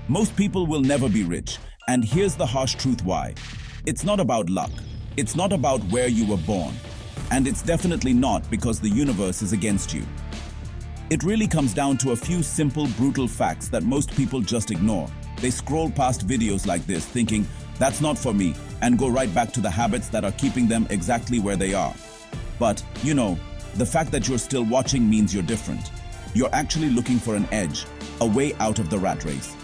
Most people will never be rich, and here's the harsh truth why. It's not about luck. It's not about where you were born. And it's definitely not because the universe is against you. It really comes down to a few simple, brutal facts that most people just ignore. They scroll past videos like this thinking, that's not for me, and go right back to the habits that are keeping them exactly where they are. But, the fact that you're still watching means you're different. You're actually looking for an edge, a way out of the rat race.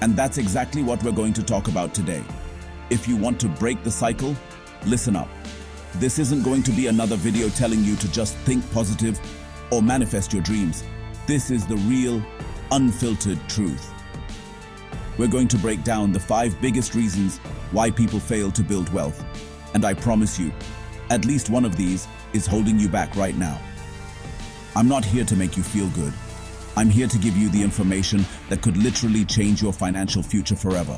And that's exactly what we're going to talk about today. If you want to break the cycle, listen up. This isn't going to be another video telling you to just think positive or manifest your dreams. This is the real, unfiltered truth. We're going to break down the 5 biggest reasons why people fail to build wealth. And I promise you, at least one of these is holding you back right now. I'm not here to make you feel good. I'm here to give you the information that could literally change your financial future forever.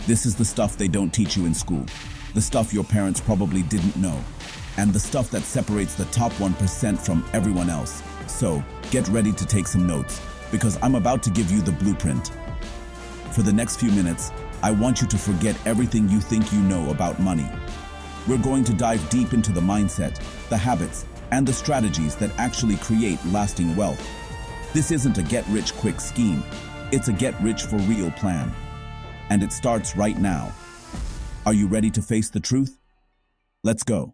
This is the stuff they don't teach you in school, the stuff your parents probably didn't know, and the stuff that separates the top 1% from everyone else. So, get ready to take some notes, because I'm about to give you the blueprint. For the next few minutes, I want you to forget everything you think you know about money. We're going to dive deep into the mindset, the habits, and the strategies that actually create lasting wealth. This isn't a get-rich-quick scheme. It's a get-rich-for-real plan. And it starts right now. Are you ready to face the truth? Let's go.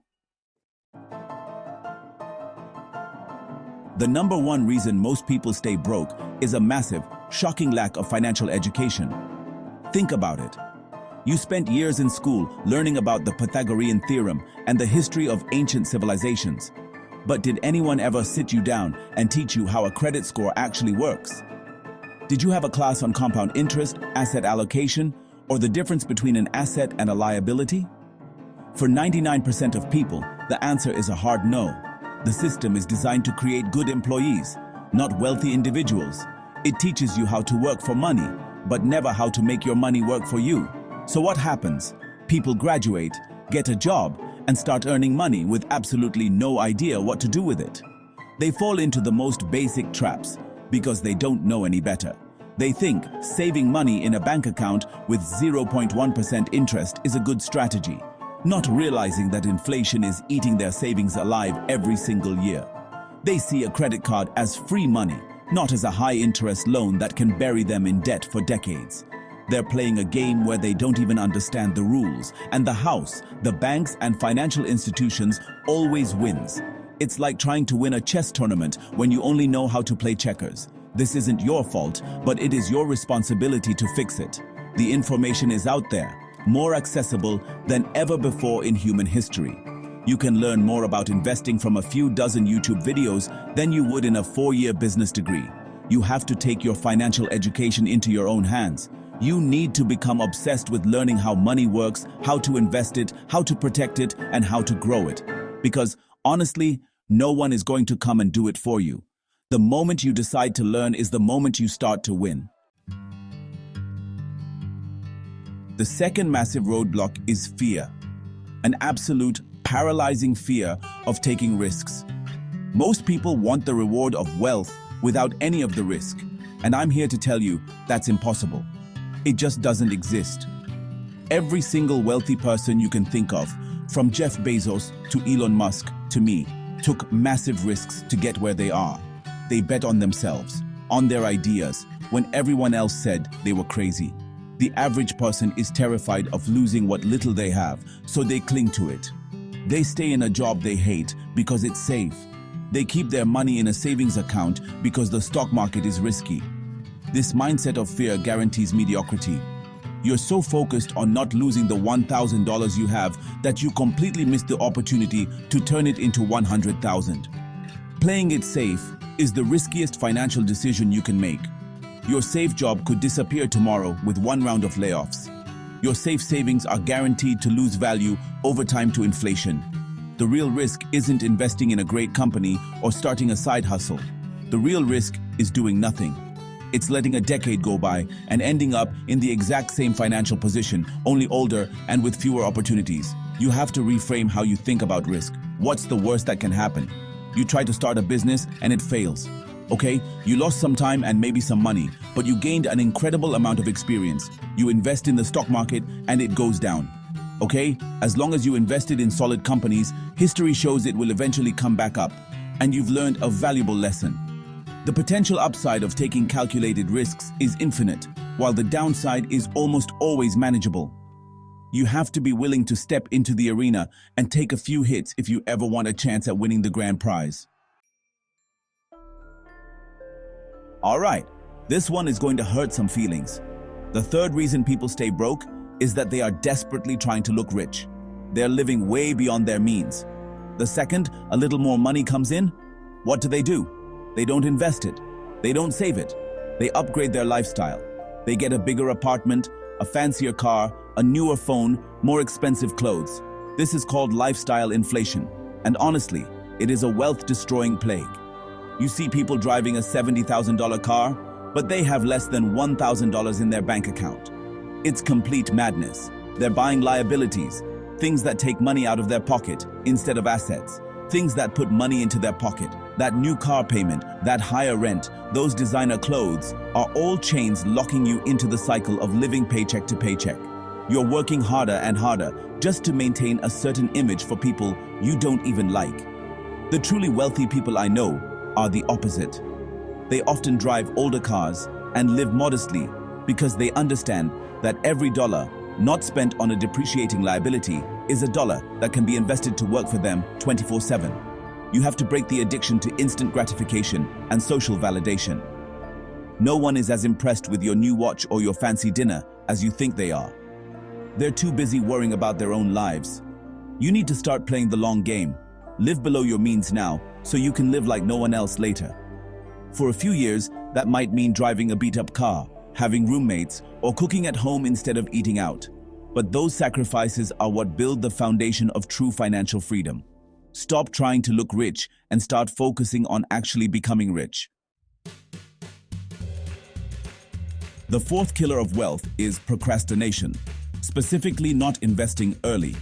The number one reason most people stay broke is a massive, shocking lack of financial education. Think about it. You spent years in school learning about the Pythagorean theorem and the history of ancient civilizations. But did anyone ever sit you down and teach you how a credit score actually works? Did you have a class on compound interest, asset allocation, or the difference between an asset and a liability? For 99% of people, the answer is a hard no. The system is designed to create good employees, not wealthy individuals. It teaches you how to work for money, but never how to make your money work for you. So what happens? People graduate, get a job, and start earning money with absolutely no idea what to do with it. They fall into the most basic traps because they don't know any better. They think saving money in a bank account with 0.1% interest is a good strategy, not realizing that inflation is eating their savings alive every single year. They see a credit card as free money, not as a high-interest loan that can bury them in debt for decades. They're playing a game where they don't even understand the rules, and the house, the banks and financial institutions always wins. It's like trying to win a chess tournament when you only know how to play checkers. This isn't your fault, but it is your responsibility to fix it. The information is out there, more accessible than ever before in human history. You can learn more about investing from a few dozen YouTube videos than you would in a 4-year business degree. You have to take your financial education into your own hands. You need to become obsessed with learning how money works, how to invest it, how to protect it, and how to grow it. Because, honestly, no one is going to come and do it for you. The moment you decide to learn is the moment you start to win. The second massive roadblock is fear. An absolute, paralyzing fear of taking risks. Most people want the reward of wealth without any of the risk. And I'm here to tell you that's impossible. It just doesn't exist. Every single wealthy person you can think of, from Jeff Bezos to Elon Musk to me, took massive risks to get where they are. They bet on themselves, on their ideas, when everyone else said they were crazy. The average person is terrified of losing what little they have, so they cling to it. They stay in a job they hate because it's safe. They keep their money in a savings account because the stock market is risky. This mindset of fear guarantees mediocrity. You're so focused on not losing the $1,000 you have that you completely miss the opportunity to turn it into $100,000. Playing it safe is the riskiest financial decision you can make. Your safe job could disappear tomorrow with one round of layoffs. Your safe savings are guaranteed to lose value over time to inflation. The real risk isn't investing in a great company or starting a side hustle. The real risk is doing nothing. It's letting a decade go by and ending up in the exact same financial position, only older and with fewer opportunities. You have to reframe how you think about risk. What's the worst that can happen? You try to start a business and it fails. Okay, you lost some time and maybe some money, but you gained an incredible amount of experience. You invest in the stock market and it goes down. Okay, as long as you invested in solid companies, history shows it will eventually come back up, and you've learned a valuable lesson. The potential upside of taking calculated risks is infinite, while the downside is almost always manageable. You have to be willing to step into the arena and take a few hits if you ever want a chance at winning the grand prize. All right, this one is going to hurt some feelings. The third reason people stay broke is that they are desperately trying to look rich. They're living way beyond their means. The second a little more money comes in, what do? They don't invest it. They don't save it. They upgrade their lifestyle. They get a bigger apartment, a fancier car, a newer phone, more expensive clothes. This is called lifestyle inflation. And honestly, it is a wealth-destroying plague. You see people driving a $70,000 car, but they have less than $1,000 in their bank account. It's complete madness. They're buying liabilities, things that take money out of their pocket instead of assets, things that put money into their pocket. That new car payment, that higher rent, those designer clothes are all chains locking you into the cycle of living paycheck to paycheck. You're working harder and harder just to maintain a certain image for people you don't even like. The truly wealthy people I know are the opposite. They often drive older cars and live modestly because they understand that every dollar not spent on a depreciating liability is a dollar that can be invested to work for them 24/7. You have to break the addiction to instant gratification and social validation. No one is as impressed with your new watch or your fancy dinner as you think they are. They're too busy worrying about their own lives. You need to start playing the long game. Live below your means now so you can live like no one else later. For a few years, that might mean driving a beat-up car, having roommates, or cooking at home instead of eating out. But those sacrifices are what build the foundation of true financial freedom. Stop trying to look rich and start focusing on actually becoming rich. The fourth killer of wealth is procrastination, specifically not investing early.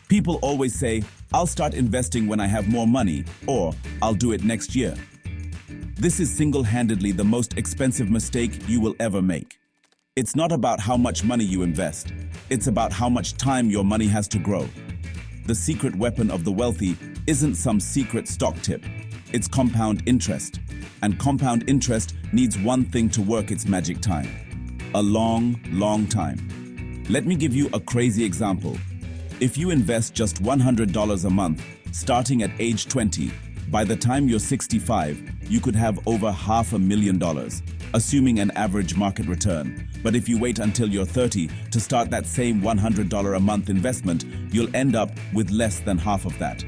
People always say, "I'll start investing when I have more money," or "I'll do it next year." This is single-handedly the most expensive mistake you will ever make. It's not about how much money you invest. It's about how much time your money has to grow. The secret weapon of the wealthy isn't some secret stock tip. It's compound interest. And compound interest needs one thing to work its magic time. A long, long time. Let me give you a crazy example. If you invest just $100 a month, starting at age 20, by the time you're 65, you could have over $500,000, assuming an average market return. But if you wait until you're 30 to start that same $100 a month investment, you'll end up with less than half of that.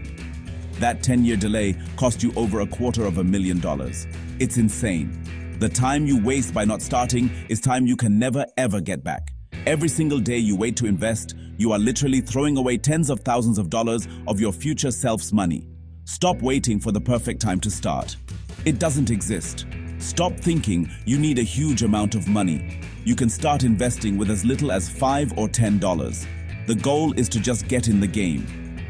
That 10-year delay cost you over $250,000. It's insane. The time you waste by not starting is time you can never ever get back. Every single day you wait to invest, you are literally throwing away tens of thousands of dollars of your future self's money. Stop waiting for the perfect time to start. It doesn't exist. Stop thinking you need a huge amount of money. You can start investing with as little as $5 or $10. The goal is to just get in the game.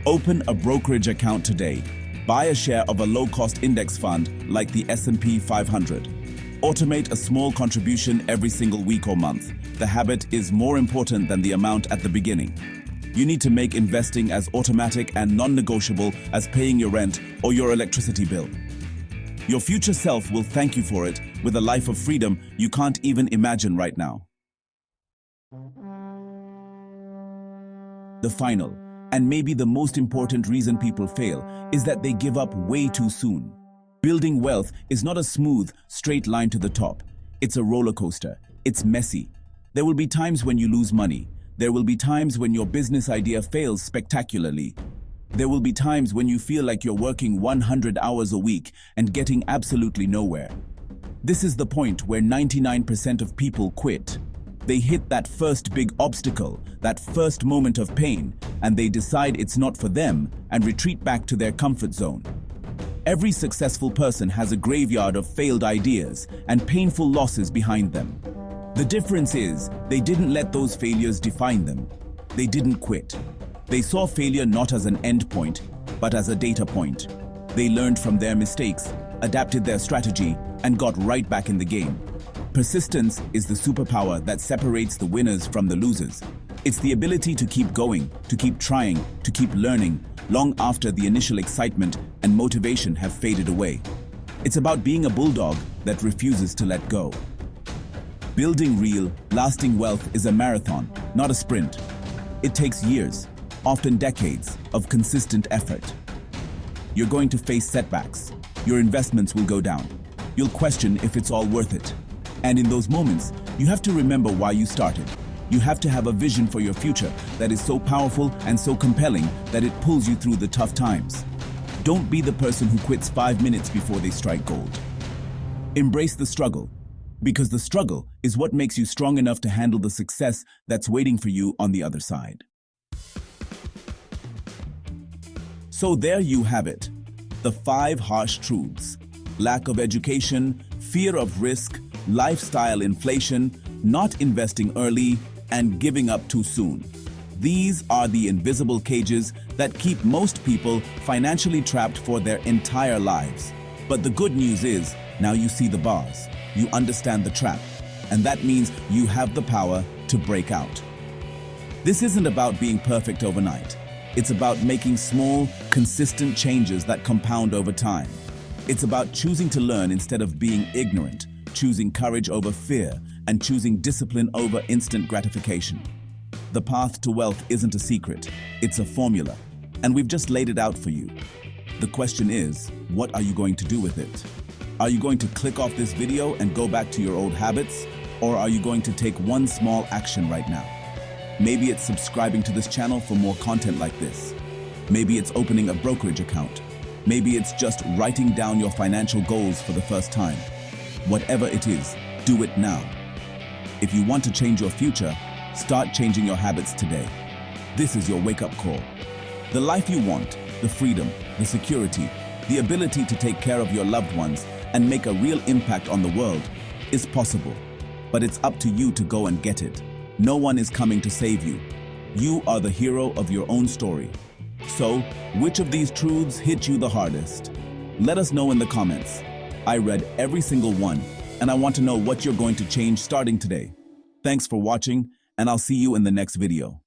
Open a brokerage account today. Buy a share of a low-cost index fund like the S&P 500. Automate a small contribution every single week or month. The habit is more important than the amount at the beginning. You need to make investing as automatic and non-negotiable as paying your rent or your electricity bill. Your future self will thank you for it with a life of freedom you can't even imagine right now. The final, and maybe the most important reason people fail, is that they give up way too soon. Building wealth is not a smooth, straight line to the top. It's a roller coaster. It's messy. There will be times when you lose money. There will be times when your business idea fails spectacularly. There will be times when you feel like you're working 100 hours a week and getting absolutely nowhere. This is the point where 99% of people quit. They hit that first big obstacle, that first moment of pain, and they decide it's not for them and retreat back to their comfort zone. Every successful person has a graveyard of failed ideas and painful losses behind them. The difference is, they didn't let those failures define them. They didn't quit. They saw failure not as an end point, but as a data point. They learned from their mistakes, adapted their strategy, and got right back in the game. Persistence is the superpower that separates the winners from the losers. It's the ability to keep going, to keep trying, to keep learning, long after the initial excitement and motivation have faded away. It's about being a bulldog that refuses to let go. Building real, lasting wealth is a marathon, not a sprint. It takes years, often decades, of consistent effort. You're going to face setbacks. Your investments will go down. You'll question if it's all worth it. And in those moments, you have to remember why you started. You have to have a vision for your future that is so powerful and so compelling that it pulls you through the tough times. Don't be the person who quits 5 minutes before they strike gold. Embrace the struggle, because the struggle is what makes you strong enough to handle the success that's waiting for you on the other side. So there you have it, the 5 harsh truths: lack of education, fear of risk, lifestyle inflation, not investing early, and giving up too soon. These are the invisible cages that keep most people financially trapped for their entire lives. But the good news is, now you see the bars, you understand the trap, and that means you have the power to break out. This isn't about being perfect overnight. It's about making small, consistent changes that compound over time. It's about choosing to learn instead of being ignorant, choosing courage over fear, and choosing discipline over instant gratification. The path to wealth isn't a secret, it's a formula, and we've just laid it out for you. The question is, what are you going to do with it? Are you going to click off this video and go back to your old habits, or are you going to take one small action right now? Maybe it's subscribing to this channel for more content like this. Maybe it's opening a brokerage account. Maybe it's just writing down your financial goals for the first time. Whatever it is, do it now. If you want to change your future, start changing your habits today. This is your wake-up call. The life you want, the freedom, the security, the ability to take care of your loved ones and make a real impact on the world is possible. But it's up to you to go and get it. No one is coming to save you. You are the hero of your own story. So, which of these truths hit you the hardest? Let us know in the comments. I read every single one, and I want to know what you're going to change starting today. Thanks for watching, and I'll see you in the next video.